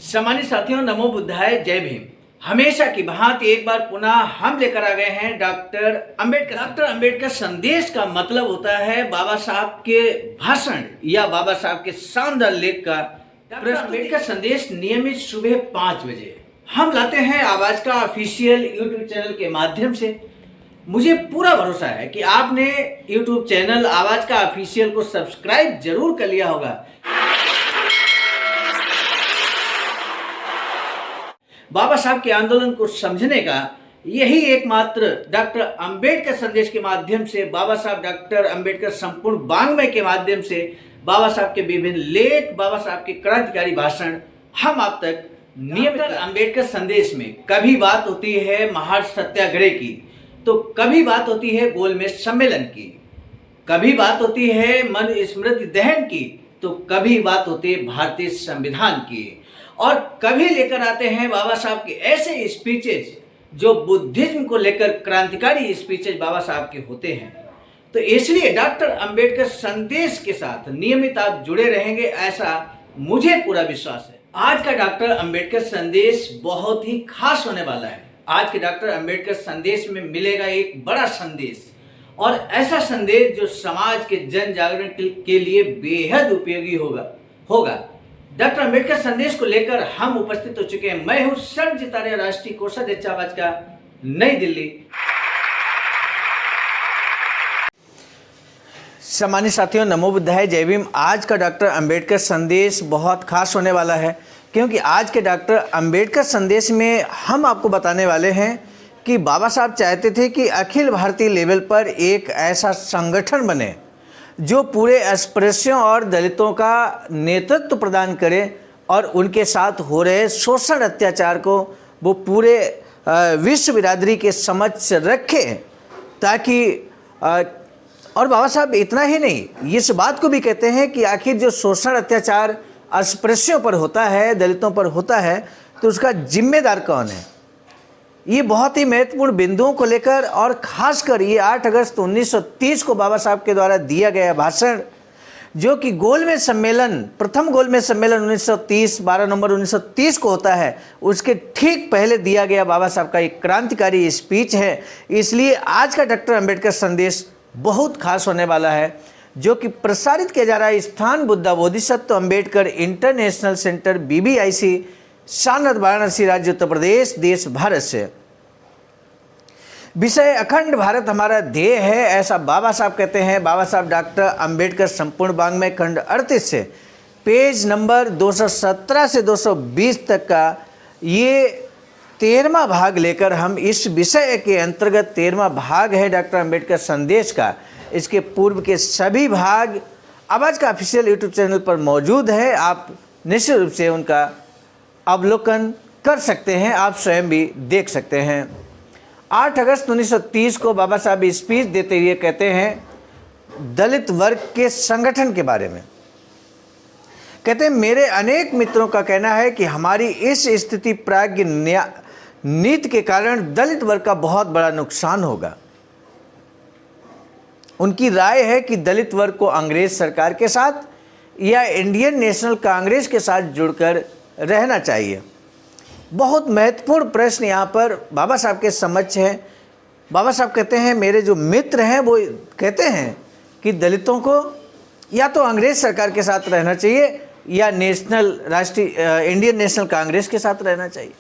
सम्मानित साथियों, नमो बुद्धाय, जय भीम। हमेशा की भांति एक बार पुनः हम लेकर आ गए हैं डॉक्टर अंबेडकर संदेश का मतलब होता है बाबा साहब के भाषण या बाबा साहब के शानदार लेख का। डॉक्टर अंबेडकर संदेश नियमित सुबह 5 बजे हम लाते हैं आवाज का ऑफिशियल यूट्यूब चैनल के माध्यम से। मुझे पूरा भरोसा है कि आपने यूट्यूब चैनल आवाज का ऑफिशियल को सब्सक्राइब जरूर कर लिया होगा। बाबा साहब के आंदोलन को समझने का यही एकमात्र डॉक्टर अंबेडकर संदेश के माध्यम से, बाबा साहब डॉक्टर अंबेडकर संपूर्ण वाङ्मय के माध्यम से, बाबा साहब के विभिन्न लेख, बाबा साहब के क्रांतिकारी भाषण हम आप तक नियमित। अंबेडकर संदेश में कभी बात होती है महार सत्याग्रह की, तो कभी बात होती है गोलमेज सम्मेलन की, कभी बात होती है मन स्मृति दहन की, तो कभी बात होती है भारतीय संविधान की, और कभी लेकर आते हैं बाबा साहब के ऐसे स्पीचेस जो बुद्धिज्म को लेकर क्रांतिकारी स्पीचेस बाबा साहब के होते हैं। तो इसलिए डॉक्टर अंबेडकर संदेश के साथ नियमित आप जुड़े रहेंगे, ऐसा मुझे पूरा विश्वास है। आज का डॉक्टर अंबेडकर संदेश बहुत ही खास होने वाला है। आज के डॉक्टर अंबेडकर संदेश में मिलेगा एक बड़ा संदेश, और ऐसा संदेश जो समाज के जन जागरण के लिए बेहद उपयोगी होगा। डॉक्टर अंबेडकर संदेश को लेकर हम उपस्थित हो चुके हैं। मैं हूं शरणजीत आर्य, राष्ट्रीय कोषाध्यक्ष आवाज का, नई दिल्ली। सम्मानित साथियों, नमो बुद्धाय, जय भीम। आज का डॉक्टर अंबेडकर संदेश बहुत खास होने वाला है, क्योंकि आज के डॉक्टर अंबेडकर संदेश में हम आपको बताने वाले हैं कि बाबा साहब चाहते थे कि अखिल भारतीय लेवल पर एक ऐसा संगठन बने जो पूरे अस्पृश्यों और दलितों का नेतृत्व प्रदान करे और उनके साथ हो रहे शोषण अत्याचार को वो पूरे विश्व बिरादरी के समक्ष रखे, ताकि और बाबा साहब इतना ही नहीं, इस बात को भी कहते हैं कि आखिर जो शोषण अत्याचार अस्पृश्यों पर होता है, दलितों पर होता है, तो उसका जिम्मेदार कौन है। ये बहुत ही महत्वपूर्ण बिंदुओं को लेकर, और खासकर ये 8 अगस्त 1930 को बाबा साहब के द्वारा दिया गया भाषण, जो कि गोलमेज सम्मेलन, प्रथम गोलमेज सम्मेलन 1930 12 नवंबर 1930 को होता है, उसके ठीक पहले दिया गया बाबा साहब का एक क्रांतिकारी स्पीच है। इसलिए आज का डॉक्टर अंबेडकर संदेश बहुत खास होने वाला है, जो कि प्रसारित किया जा रहा है स्थान Buddha Bodhisattva Ambedkar international centre BBIC, Sarnath, Varanasi, राज्य उत्तर प्रदेश, देश भारत से। विषय अखंड भारत हमारा ध्येय है, ऐसा बाबा साहब कहते हैं। बाबा साहब डॉक्टर अंबेडकर संपूर्ण वाङ्मय खंड 38 से पेज नंबर 217 से 220 तक का ये 13वां भाग लेकर हम इस विषय के अंतर्गत 13वां भाग है डॉक्टर अंबेडकर संदेश का। इसके पूर्व के सभी भाग आवाज का ऑफिशियल यूट्यूब चैनल पर मौजूद है, आप निश्चित रूप से उनका अवलोकन कर सकते हैं, आप स्वयं भी देख सकते हैं। 8 अगस्त 1930 को बाबा साहब स्पीच देते हुए कहते हैं दलित वर्ग के संगठन के बारे में। कहते हैं, मेरे अनेक मित्रों का कहना है कि हमारी इस स्थिति प्राज्ञ नीति के कारण दलित वर्ग का बहुत बड़ा नुकसान होगा। उनकी राय है कि दलित वर्ग को अंग्रेज सरकार के साथ या इंडियन नेशनल कांग्रेस के साथ जुड़कर रहना चाहिए। बहुत महत्वपूर्ण प्रश्न यहाँ पर बाबा साहब के समक्ष है। बाबा साहब कहते हैं, मेरे जो मित्र हैं वो कहते हैं कि दलितों को या तो अंग्रेज सरकार के साथ रहना चाहिए या इंडियन नेशनल कांग्रेस के साथ रहना चाहिए।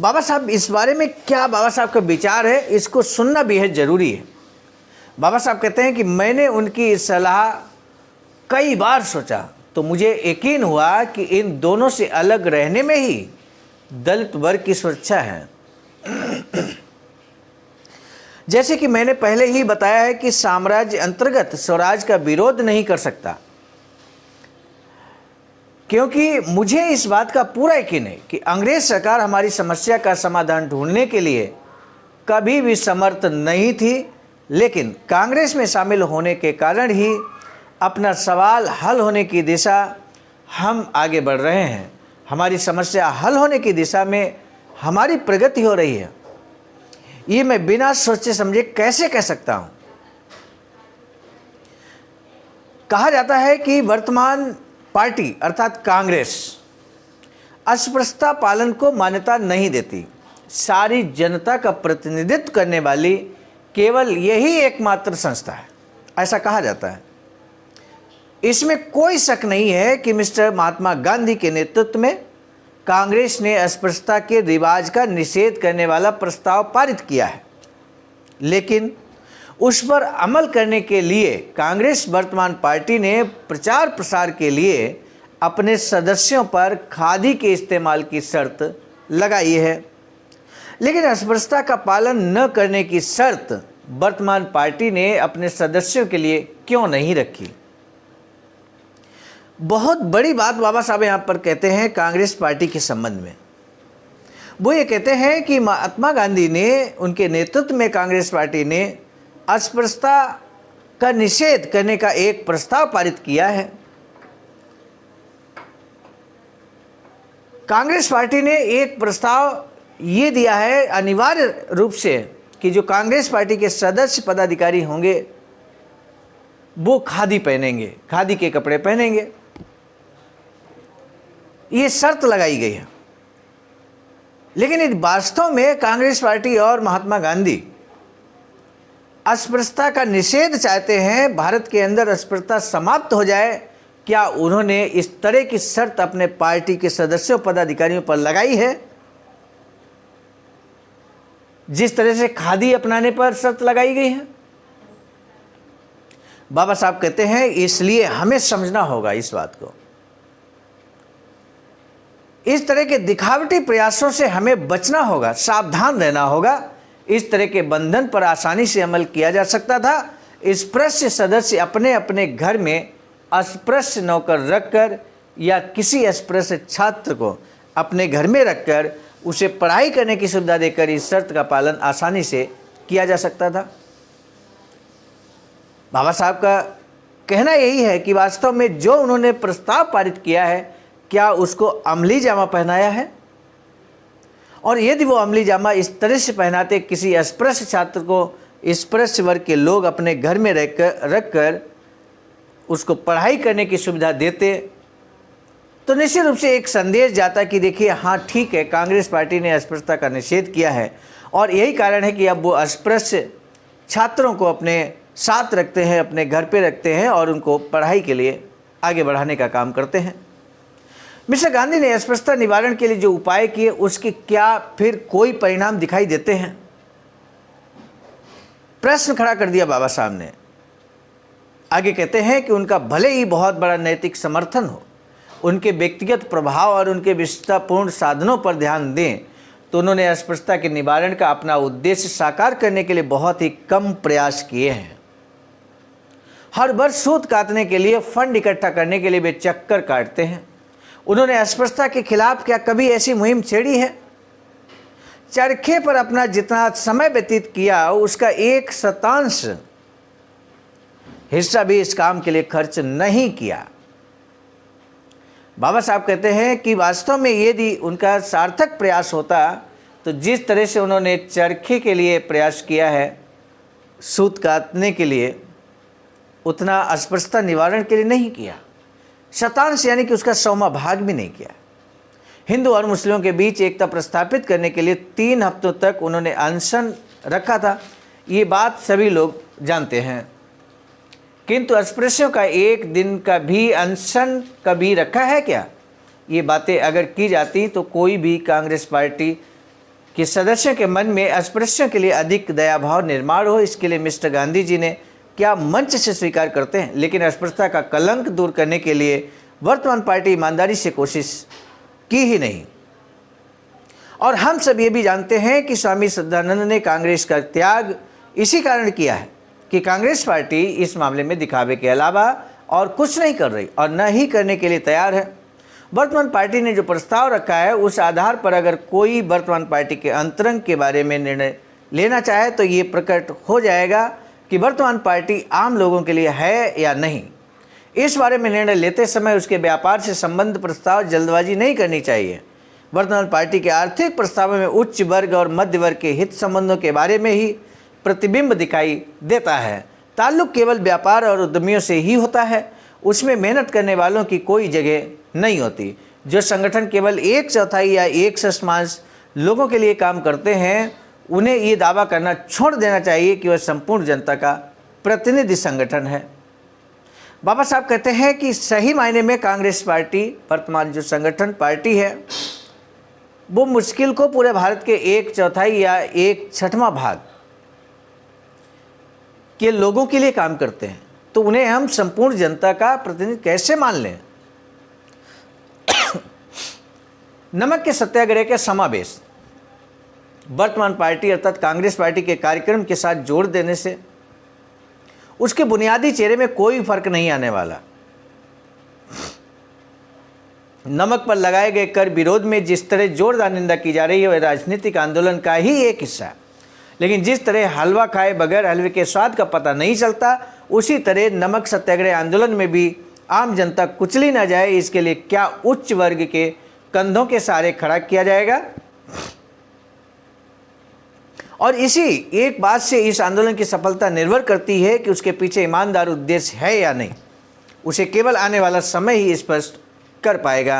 बाबा साहब इस बारे में क्या बाबा साहब का विचार है, इसको सुनना बेहद ज़रूरी है। बाबा साहब कहते हैं कि मैंने उनकी इस सलाह कई बार सोचा, तो मुझे यकीन हुआ कि इन दोनों से अलग रहने में ही दलित वर्ग की सुरक्षा है। जैसे कि मैंने पहले ही बताया है कि साम्राज्य अंतर्गत स्वराज का विरोध नहीं कर सकता, क्योंकि मुझे इस बात का पूरा यकीन है कि अंग्रेज सरकार हमारी समस्या का समाधान ढूंढने के लिए कभी भी समर्थ नहीं थी, लेकिन कांग्रेस में शामिल होने के कारण ही अपना सवाल हल होने की दिशा हम आगे बढ़ रहे हैं। हमारी समस्या हल होने की दिशा में हमारी प्रगति हो रही है। ये मैं बिना सोचे समझे कैसे कह सकता हूँ। कहा जाता है कि वर्तमान पार्टी अर्थात कांग्रेस अस्पृश्यता पालन को मान्यता नहीं देती। सारी जनता का प्रतिनिधित्व करने वाली केवल यही एकमात्र संस्था है, ऐसा कहा जाता है। इसमें कोई शक नहीं है कि मिस्टर महात्मा गांधी के नेतृत्व में कांग्रेस ने अस्पृश्यता के रिवाज का निषेध करने वाला प्रस्ताव पारित किया है, लेकिन उस पर अमल करने के लिए कांग्रेस वर्तमान पार्टी ने प्रचार प्रसार के लिए अपने सदस्यों पर खादी के इस्तेमाल की शर्त लगाई है। लेकिन अस्पृश्यता का पालन न करने की शर्त वर्तमान पार्टी ने अपने सदस्यों के लिए क्यों नहीं रखी? बहुत बड़ी बात बाबा साहब यहाँ पर कहते हैं कांग्रेस पार्टी के संबंध में। वो ये कहते हैं कि महात्मा गांधी ने, उनके नेतृत्व में कांग्रेस पार्टी ने अस्पृश्यता का निषेध करने का एक प्रस्ताव पारित किया है। कांग्रेस पार्टी ने एक प्रस्ताव ये दिया है अनिवार्य रूप से कि जो कांग्रेस पार्टी के सदस्य पदाधिकारी होंगे वो खादी पहनेंगे, खादी के कपड़े पहनेंगे, ये शर्त लगाई गई है। लेकिन वास्तव में कांग्रेस पार्टी और महात्मा गांधी अस्पृश्यता का निषेध चाहते हैं, भारत के अंदर अस्पृश्यता समाप्त हो जाए। क्या उन्होंने इस तरह की शर्त अपने पार्टी के सदस्यों पदाधिकारियों पर लगाई है जिस तरह से खादी अपनाने पर शर्त लगाई गई है? बाबा साहब कहते हैं इसलिए हमें समझना होगा इस बात को। इस तरह के दिखावटी प्रयासों से हमें बचना होगा, सावधान रहना होगा। इस तरह के बंधन पर आसानी से अमल किया जा सकता था। अस्पृश्य सदस्य अपने अपने घर में अस्पृश्य नौकर रखकर या किसी अस्पृश्य छात्र को अपने घर में रखकर उसे पढ़ाई करने की सुविधा देकर इस शर्त का पालन आसानी से किया जा सकता था। बाबा साहब का कहना यही है कि वास्तव में जो उन्होंने प्रस्ताव पारित किया है, क्या उसको अमली जामा पहनाया है? और यदि वो अमली जामा इस तरह से पहनाते किसी अस्पृश्य छात्र को अस्पृश्य वर्ग के लोग अपने घर में रखकर उसको पढ़ाई करने की सुविधा देते, तो निश्चित रूप से एक संदेश जाता कि देखिए हाँ ठीक है, कांग्रेस पार्टी ने अस्पृश्यता का निषेध किया है और यही कारण है कि अब वो अस्पृश्य छात्रों को अपने साथ रखते हैं, अपने घर पे रखते हैं और उनको पढ़ाई के लिए आगे बढ़ाने का काम करते हैं। मिस्टर गांधी ने अस्पृश्यता निवारण के लिए जो उपाय किए उसके क्या फिर कोई परिणाम दिखाई देते हैं? प्रश्न खड़ा कर दिया बाबा साहब ने। आगे कहते हैं कि उनका भले ही बहुत बड़ा नैतिक समर्थन हो, उनके व्यक्तिगत प्रभाव और उनके विशेषतापूर्ण साधनों पर ध्यान दें, तो उन्होंने अस्पृश्यता के निवारण का अपना उद्देश्य साकार करने के लिए बहुत ही कम प्रयास किए हैं। हर वर्ष सूत काटने के लिए फंड इकट्ठा करने के लिए वे चक्कर काटते हैं। उन्होंने अस्पृश्यता के खिलाफ क्या कभी ऐसी मुहिम छेड़ी है? चरखे पर अपना जितना समय व्यतीत किया उसका 1/7 हिस्सा भी इस काम के लिए खर्च नहीं किया। बाबा साहब कहते हैं कि वास्तव में यदि उनका सार्थक प्रयास होता तो जिस तरह से उन्होंने चरखे के लिए प्रयास किया है सूत काटने के लिए, उतना अस्पृश्यता निवारण के लिए नहीं किया। शतांश यानी कि उसका 100वां भाग भी नहीं किया। हिंदू और मुस्लिमों के बीच एकता प्रस्थापित करने के लिए 3 हफ्तों तक उन्होंने अनशन रखा था। ये बात सभी लोग जानते हैं, किंतु अस्पृश्यों का 1 दिन का भी अनशन कभी रखा है क्या? ये बातें अगर की जाती तो कोई भी कांग्रेस पार्टी के सदस्यों के मन में अस्पृश्यों के लिए अधिक दयाभाव निर्माण हो, इसके लिए मिस्टर गांधी जी ने क्या मंच से स्वीकार करते हैं। लेकिन अस्पृश्यता का कलंक दूर करने के लिए वर्तमान पार्टी ईमानदारी से कोशिश की ही नहीं। और हम सब ये भी जानते हैं कि स्वामी सदानंद ने कांग्रेस का त्याग इसी कारण किया है कि कांग्रेस पार्टी इस मामले में दिखावे के अलावा और कुछ नहीं कर रही और न ही करने के लिए तैयार है। वर्तमान पार्टी ने जो प्रस्ताव रखा है उस आधार पर अगर कोई वर्तमान पार्टी के अंतरंग के बारे में निर्णय लेना चाहे तो ये प्रकट हो जाएगा कि वर्तमान पार्टी आम लोगों के लिए है या नहीं। इस बारे में निर्णय लेते समय उसके व्यापार से संबंध प्रस्ताव जल्दबाजी नहीं करनी चाहिए। वर्तमान पार्टी के आर्थिक प्रस्तावों में उच्च वर्ग और मध्य वर्ग के हित संबंधों के बारे में ही प्रतिबिंब दिखाई देता है। ताल्लुक केवल व्यापार और उद्यमियों से ही होता है, उसमें मेहनत करने वालों की कोई जगह नहीं होती। जो संगठन केवल 1/4 या 1/6 लोगों के लिए काम करते हैं, उन्हें ये दावा करना छोड़ देना चाहिए कि वह संपूर्ण जनता का प्रतिनिधि संगठन है। बाबा साहब कहते हैं कि सही मायने में कांग्रेस पार्टी, वर्तमान जो संगठन पार्टी है, वो मुश्किल को पूरे भारत के 1/4 या 1/6 भाग के लोगों के लिए काम करते हैं, तो उन्हें हम संपूर्ण जनता का प्रतिनिधि कैसे मान लें। नमक के सत्याग्रह के समावेश वर्तमान पार्टी अर्थात कांग्रेस पार्टी के कार्यक्रम के साथ जोड़ देने से उसके बुनियादी चेहरे में कोई फर्क नहीं आने वाला। नमक पर लगाए गए कर विरोध में जिस तरह जोरदार निंदा की जा रही है, वह राजनीतिक आंदोलन का ही एक हिस्सा है। लेकिन जिस तरह हलवा खाए बगैर हलवे के स्वाद का पता नहीं चलता, उसी तरह नमक सत्याग्रह आंदोलन में भी आम जनता कुचली ना जाए, इसके लिए क्या उच्च वर्ग के कंधों के सहारे खड़ा किया जाएगा। और इसी एक बात से इस आंदोलन की सफलता निर्भर करती है कि उसके पीछे ईमानदार उद्देश्य है या नहीं। उसे केवल आने वाला समय ही स्पष्ट कर पाएगा।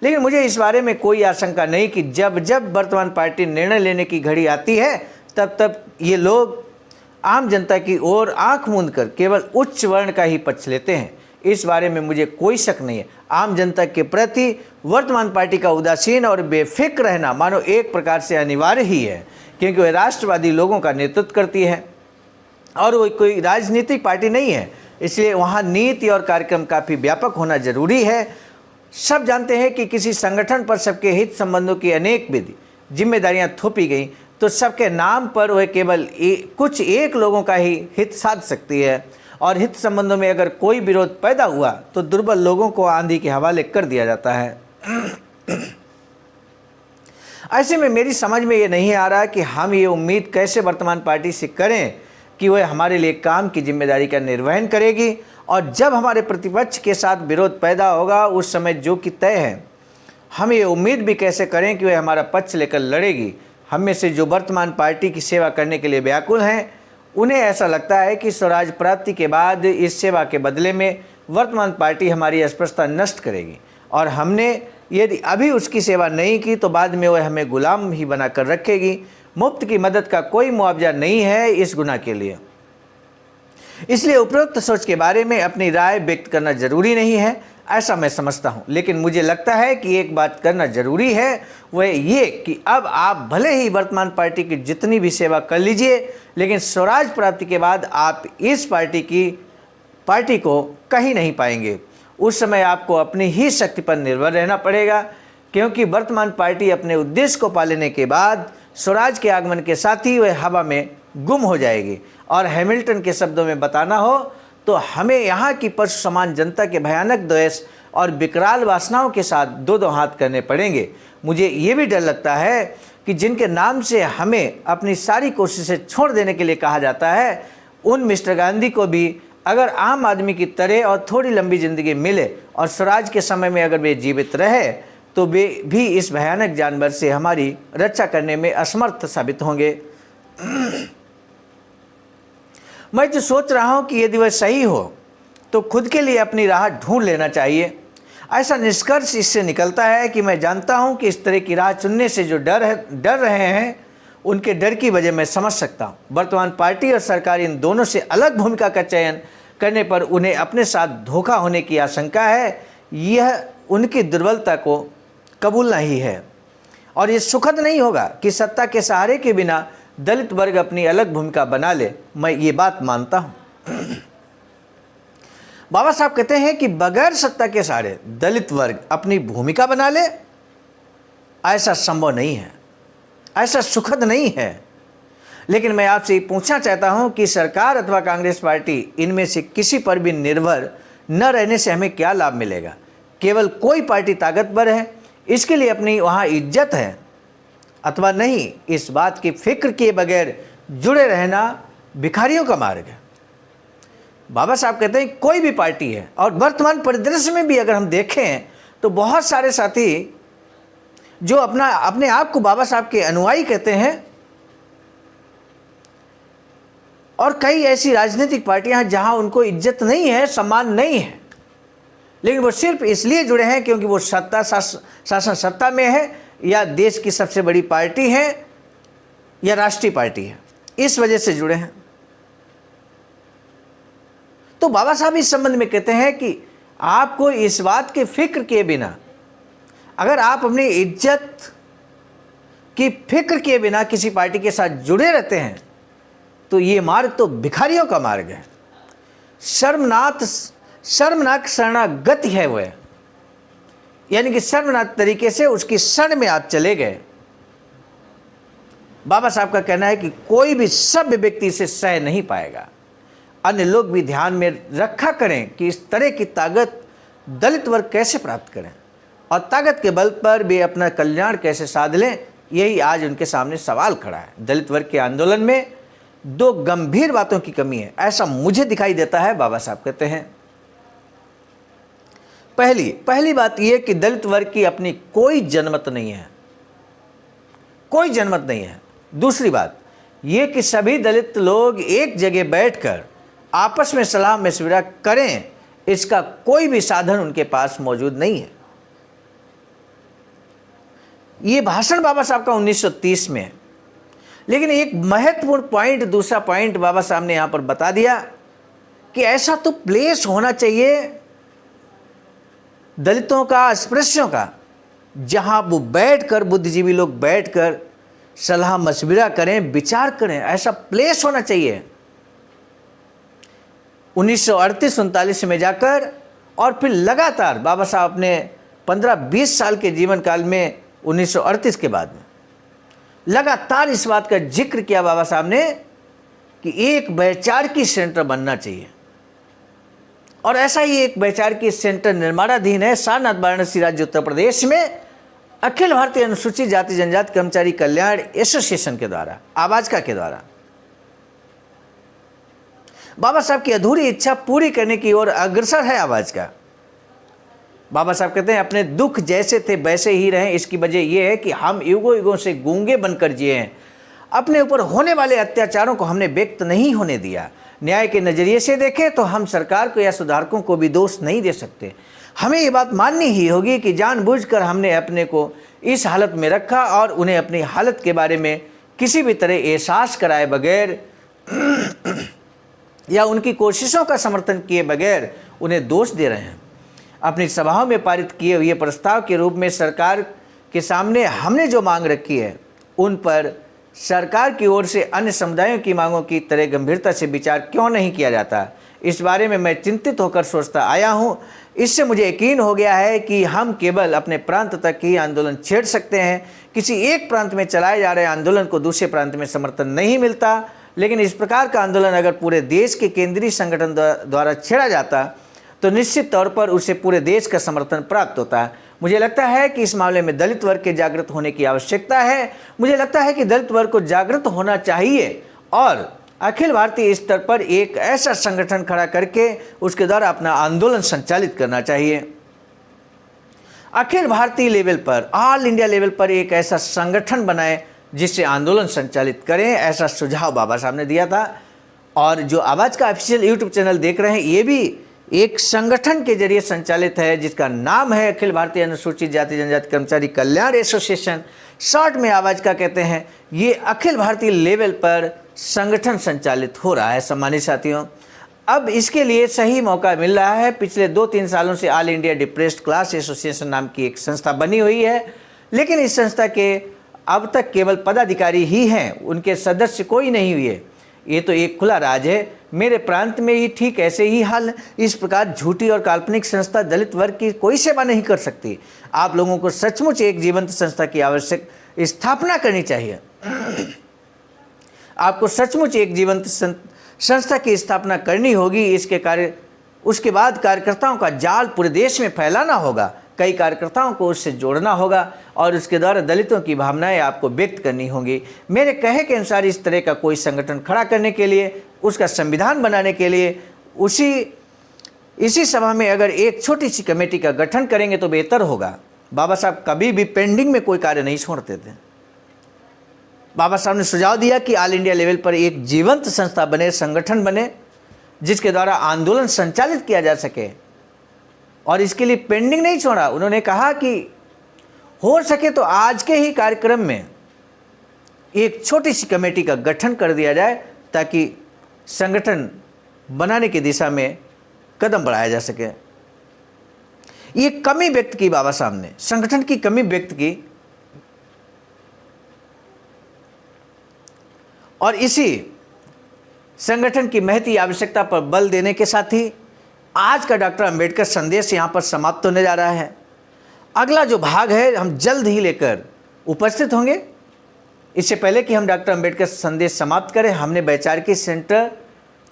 लेकिन मुझे इस बारे में कोई आशंका नहीं कि जब जब वर्तमान पार्टी निर्णय लेने की घड़ी आती है, तब तब ये लोग आम जनता की ओर आंख मूंद कर केवल उच्च वर्ण का ही पक्ष लेते हैं। इस बारे में मुझे कोई शक नहीं है। आम जनता के प्रति वर्तमान पार्टी का उदासीन और बेफिक्र रहना मानो एक प्रकार से अनिवार्य ही है, क्योंकि वह राष्ट्रवादी लोगों का नेतृत्व करती है और वो कोई राजनीतिक पार्टी नहीं है। इसलिए वहाँ नीति और कार्यक्रम काफ़ी व्यापक होना जरूरी है। सब जानते हैं कि किसी संगठन पर सबके हित संबंधों की अनेक विधि जिम्मेदारियां थोपी गई तो सबके नाम पर वह केवल कुछ एक लोगों का ही हित साध सकती है, और हित संबंधों में अगर कोई विरोध पैदा हुआ तो दुर्बल लोगों को आंधी के हवाले कर दिया जाता है। ऐसे में मेरी समझ में ये नहीं आ रहा कि हम ये उम्मीद कैसे वर्तमान पार्टी से करें कि वह हमारे लिए काम की जिम्मेदारी का निर्वहन करेगी, और जब हमारे प्रतिपक्ष के साथ विरोध पैदा होगा उस समय जो कि तय है, हम ये उम्मीद भी कैसे करें कि वह हमारा पक्ष लेकर लड़ेगी। हम में से जो वर्तमान पार्टी की सेवा करने के लिए व्याकुल हैं, उन्हें ऐसा लगता है कि स्वराज प्राप्ति के बाद इस सेवा के बदले में वर्तमान पार्टी हमारी अस्पृश्यता नष्ट करेगी, और हमने यदि अभी उसकी सेवा नहीं की तो बाद में वह हमें गुलाम ही बना कर रखेगी। मुफ्त की मदद का कोई मुआवजा नहीं है इस गुनाह के लिए। इसलिए उपरोक्त सोच के बारे में अपनी राय व्यक्त करना जरूरी नहीं है, ऐसा मैं समझता हूँ। लेकिन मुझे लगता है कि एक बात करना जरूरी है, वह ये कि अब आप भले ही वर्तमान पार्टी की जितनी भी सेवा कर लीजिए, लेकिन स्वराज प्राप्ति के बाद आप इस पार्टी को कहीं नहीं पाएंगे। उस समय आपको अपनी ही शक्ति पर निर्भर रहना पड़ेगा, क्योंकि वर्तमान पार्टी अपने उद्देश्य को पा लेने के बाद स्वराज के आगमन के साथ ही वह हवा में गुम हो जाएगी। और हैमिल्टन के शब्दों में बताना हो तो हमें यहाँ की पशु समान जनता के भयानक द्वेष और विकराल वासनाओं के साथ दो हाथ करने पड़ेंगे। मुझे ये भी डर लगता है कि जिनके नाम से हमें अपनी सारी कोशिशें छोड़ देने के लिए कहा जाता है, उन मिस्टर गांधी को भी अगर आम आदमी की तरह और थोड़ी लंबी ज़िंदगी मिले और स्वराज के समय में अगर वे जीवित रहे, तो वे भी इस भयानक जानवर से हमारी रक्षा करने में असमर्थ साबित होंगे। मैं जो सोच रहा हूँ कि यदि वह सही हो तो खुद के लिए अपनी राह ढूंढ लेना चाहिए। ऐसा निष्कर्ष इससे निकलता है कि मैं जानता हूँ कि इस तरह की राह चुनने से जो डर रहे हैं, उनके डर की वजह मैं समझ सकता हूँ। वर्तमान पार्टी और सरकार इन दोनों से अलग भूमिका का चयन करने पर उन्हें अपने साथ धोखा होने की आशंका है। यह उनकी दुर्बलता को कबूलना ही है, और ये सुखद नहीं होगा कि सत्ता के सहारे के बिना दलित वर्ग अपनी अलग भूमिका बना ले। मैं ये बात मानता हूँ। बाबा साहब कहते हैं कि बगैर सत्ता के सहारे दलित वर्ग अपनी भूमिका बना ले, ऐसा संभव नहीं है, ऐसा सुखद नहीं है। लेकिन मैं आपसे पूछना चाहता हूं कि सरकार अथवा कांग्रेस पार्टी, इनमें से किसी पर भी निर्भर न रहने से हमें क्या लाभ मिलेगा। केवल कोई पार्टी ताकतवर है, इसके लिए अपनी वहां इज्जत है अथवा नहीं, इस बात की फिक्र किए बगैर जुड़े रहना भिखारियों का मार्ग है। बाबा साहब कहते हैं कोई भी पार्टी है, और वर्तमान परिदृश्य में भी अगर हम देखें तो बहुत सारे साथी जो अपने आप को बाबा साहब के अनुयायी कहते हैं, और कई ऐसी राजनीतिक पार्टियां हैं जहां उनको इज्जत नहीं है, सम्मान नहीं है। लेकिन वो सिर्फ इसलिए जुड़े हैं क्योंकि वो शासन सत्ता में है, या देश की सबसे बड़ी पार्टी है, या राष्ट्रीय पार्टी है, इस वजह से जुड़े हैं। तो बाबा साहब इस संबंध में कहते हैं कि आपको इस बात की फिक्र किए बिना, अगर आप अपनी इज्जत की फिक्र किए बिना किसी पार्टी के साथ जुड़े रहते हैं तो ये मार्ग तो भिखारियों का मार्ग है, शर्मनाक शरणागति है वह, यानी कि शर्मनाक तरीके से उसकी शरण में आप चले गए। बाबा साहब का कहना है कि कोई भी सभ्य व्यक्ति इसे सह नहीं पाएगा। अन्य लोग भी ध्यान में रखा करें कि इस तरह की ताकत दलित वर्ग कैसे प्राप्त करें और ताकत के बल पर भी अपना कल्याण कैसे साध लें। यही आज उनके सामने सवाल खड़ा है। दलित वर्ग के आंदोलन में दो गंभीर बातों की कमी है, ऐसा मुझे दिखाई देता है, बाबा साहब कहते हैं। पहली बात यह कि दलित वर्ग की अपनी कोई जनमत नहीं है, कोई जनमत नहीं है। दूसरी बात यह कि सभी दलित लोग एक जगह बैठकर आपस में सलाह मशविरा करें, इसका कोई भी साधन उनके पास मौजूद नहीं है। ये भाषण बाबा साहब का 1930 में है, लेकिन एक महत्वपूर्ण पॉइंट, दूसरा पॉइंट बाबा साहब ने यहां पर बता दिया कि ऐसा तो प्लेस होना चाहिए दलितों का, अस्पृश्यों का, जहां वो बैठकर, बुद्धिजीवी लोग बैठकर सलाह मशविरा करें, विचार करें, ऐसा प्लेस होना चाहिए। 1938-39 में जाकर और फिर लगातार बाबा साहब अपने 15-20 साल के जीवन काल में 1938 के बाद में लगातार इस बात का जिक्र किया बाबा साहब ने कि एक वैचारिकी सेंटर बनना चाहिए। और ऐसा ही एक वैचारिकी सेंटर निर्माणाधीन है सारनाथ वाराणसी राज्य उत्तर प्रदेश में, अखिल भारतीय अनुसूचित जाति जनजाति कर्मचारी कल्याण एसोसिएशन के द्वारा, आवाजका के द्वारा। बाबा साहब की अधूरी इच्छा पूरी करने की ओर अग्रसर है आवाजका। बाबा साहब कहते हैं अपने दुख जैसे थे वैसे ही रहें। इसकी वजह यह है कि हम युगों युगों से गूंगे बनकर जिए हैं। अपने ऊपर होने वाले अत्याचारों को हमने व्यक्त नहीं होने दिया। न्याय के नज़रिए से देखें तो हम सरकार को या सुधारकों को भी दोष नहीं दे सकते। हमें ये बात माननी ही होगी कि जानबूझकर हमने अपने को इस हालत में रखा और उन्हें अपनी हालत के बारे में किसी भी तरह एहसास कराए बगैर या उनकी कोशिशों का समर्थन किए बगैर उन्हें दोष दे रहे हैं। अपनी सभाओं में पारित किए हुए प्रस्ताव के रूप में सरकार के सामने हमने जो मांग रखी है, उन पर सरकार की ओर से अन्य समुदायों की मांगों की तरह गंभीरता से विचार क्यों नहीं किया जाता, इस बारे में मैं चिंतित होकर सोचता आया हूँ। इससे मुझे यकीन हो गया है कि हम केवल अपने प्रांत तक ही आंदोलन छेड़ सकते हैं। किसी एक प्रांत में चलाए जा रहे आंदोलन को दूसरे प्रांत में समर्थन नहीं मिलता, लेकिन इस प्रकार का आंदोलन अगर पूरे देश के केंद्रीय संगठन द्वारा छेड़ा जाता तो निश्चित तौर पर उसे पूरे देश का समर्थन प्राप्त होता है। मुझे लगता है कि इस मामले में दलित वर्ग के जागृत होने की आवश्यकता है। मुझे लगता है कि दलित वर्ग को जागृत होना चाहिए और अखिल भारतीय स्तर पर एक ऐसा संगठन खड़ा करके उसके द्वारा अपना आंदोलन संचालित करना चाहिए। अखिल भारतीय लेवल पर, ऑल इंडिया लेवल पर एक ऐसा संगठन बनाए जिससे आंदोलन संचालित करें, ऐसा सुझाव बाबा साहब ने दिया था। और जो आवाज़ का ऑफिशियल यूट्यूब चैनल देख रहे हैं, ये भी एक संगठन के जरिए संचालित है जिसका नाम है अखिल भारतीय अनुसूचित जाति जनजाति कर्मचारी कल्याण एसोसिएशन, शॉर्ट में आवाज का कहते हैं। ये अखिल भारतीय लेवल पर संगठन संचालित हो रहा है। सम्मानित साथियों, अब इसके लिए सही मौका मिल रहा है। पिछले 2-3 सालों से all India depressed class association नाम की एक संस्था बनी हुई है, लेकिन इस संस्था के अब तक केवल पदाधिकारी ही हैं, उनके सदस्य कोई नहीं हुए। ये तो एक खुला राज है। मेरे प्रांत में ही ठीक ऐसे ही हाल है। इस प्रकार झूठी और काल्पनिक संस्था दलित वर्ग की कोई सेवा नहीं कर सकती। आप लोगों को सचमुच एक जीवंत संस्था की आवश्यक स्थापना करनी चाहिए। आपको सचमुच एक जीवंत संस्था की स्थापना करनी होगी। उसके बाद कार्यकर्ताओं का जाल पूरे देश में फैलाना होगा। कई कार्यकर्ताओं को उससे जोड़ना होगा और उसके द्वारा दलितों की भावनाएं आपको व्यक्त करनी होंगी। मेरे कहे के अनुसार इस तरह का कोई संगठन खड़ा करने के लिए, उसका संविधान बनाने के लिए इसी सभा में अगर एक छोटी सी कमेटी का गठन करेंगे तो बेहतर होगा। बाबा साहब कभी भी पेंडिंग में कोई कार्य नहीं छोड़ते थे। बाबा साहब ने सुझाव दिया कि ऑल इंडिया लेवल पर एक जीवंत संस्था बने, संगठन बने, जिसके द्वारा आंदोलन संचालित किया जा सके। और इसके लिए पेंडिंग नहीं छोड़ा। उन्होंने कहा कि हो सके तो आज के ही कार्यक्रम में एक छोटी सी कमेटी का गठन कर दिया जाए ताकि संगठन बनाने की दिशा में कदम बढ़ाया जा सके। ये कमी व्यक्त की बाबा साहब ने, संगठन की कमी व्यक्त की, और इसी संगठन की महती आवश्यकता पर बल देने के साथ ही आज का डॉक्टर अंबेडकर संदेश यहाँ पर समाप्त होने जा रहा है। अगला जो भाग है हम जल्द ही लेकर उपस्थित होंगे। इससे पहले कि हम डॉक्टर अंबेडकर संदेश समाप्त करें, हमने वैचारिकी सेंटर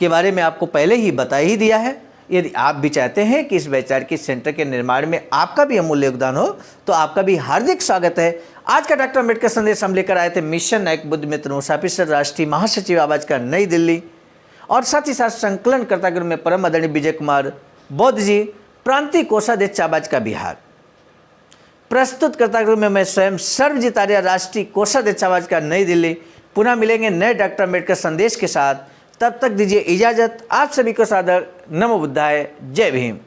के बारे में आपको पहले ही बता ही दिया है। यदि आप भी चाहते हैं कि इस वैचारिकी सेंटर के निर्माण में आपका भी अमूल्य योगदान हो तो आपका भी हार्दिक स्वागत है। आज का डॉक्टर अंबेडकर संदेश हम लेकर आए थे मिशन नायक बुद्ध मित्र मुसाफिर राष्ट्रीय महासचिव आवाज का नई दिल्ली, और साथ ही साथ संकलनकर्ता के रूप में परम आदरणीय विजय कुमार बौद्ध जी, प्रांतीय कोषाध्यक्ष आवाज का बिहार, प्रस्तुतकर्ता के रूप में मैं स्वयं सर्वजीत आर्य, राष्ट्रीय कोषाध्यक्ष आवाज का नई दिल्ली। पुनः मिलेंगे नए डॉक्टर अंबेडकर संदेश के साथ, तब तक दीजिए इजाजत। आप सभी को सादर नमो बुद्धाय, जय भीम।